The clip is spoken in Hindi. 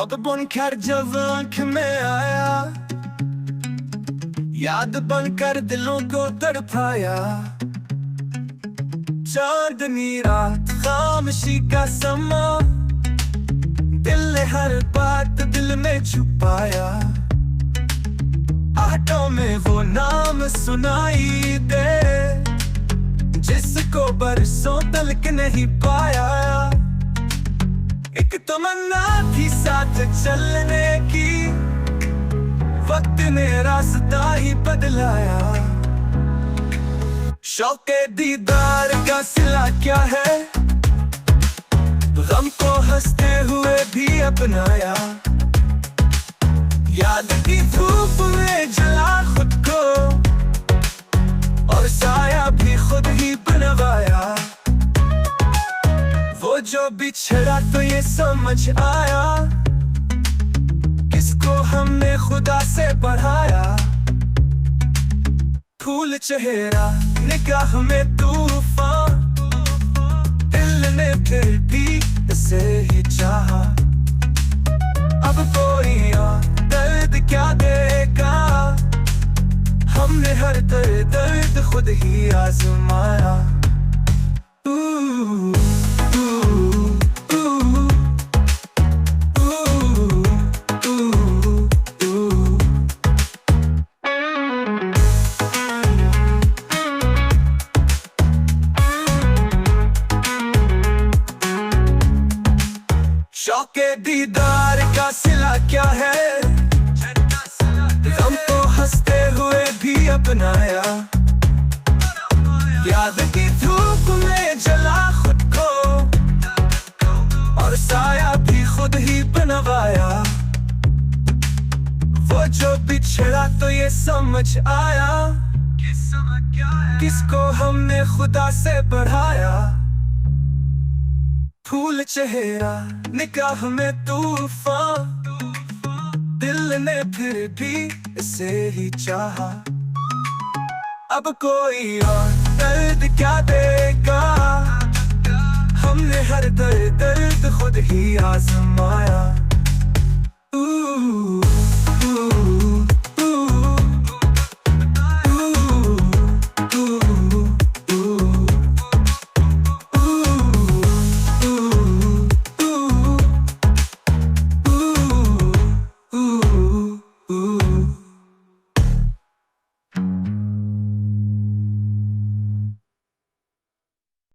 अब बनकर जब आंख में आया, याद बनकर दिलों को तड़पाया। चांदनी रात खामोशी का समा, दिल ने हर बात दिल में छुपाया। आहटों में वो नाम सुनाई दे, जिसको बरसों तलक नहीं पाया। एक तमन्ना थी साथ चलने की, वक्त ने रास्ता ही बदलाया। शौक़े दीदार का सिला क्या है, गम को हंसते हुए भी अपनाया। याद की धूप में जला खुद को, और साया भी खुद ही बनवाया। वो जो बिछड़ा तो ये समझ आया, किसको हमने खुदा से बढ़ाया। फूल चेहरा निगाह में तूफान, दिल ने फिर भी इसे ही चाहा। अब कोई और दर्द क्या देगा, हमने हर दर्द खुद ही आजमाया। शौक़े दीदार का सिला क्या है, गम को हंसते हुए भी अपनाया। याद की धूप में जला खुद को, और साया भी खुद ही बनवाया। वो जो बिछड़ा तो ये समझ आया, किसको हमने खुदा से बढ़ाया। फूल चेहरा निगाह में तूफान, दिल ने फिर भी इसे ही चाहा। अब कोई और दर्द क्या देगा, हमने हर दर्द खुद ही आजमाया।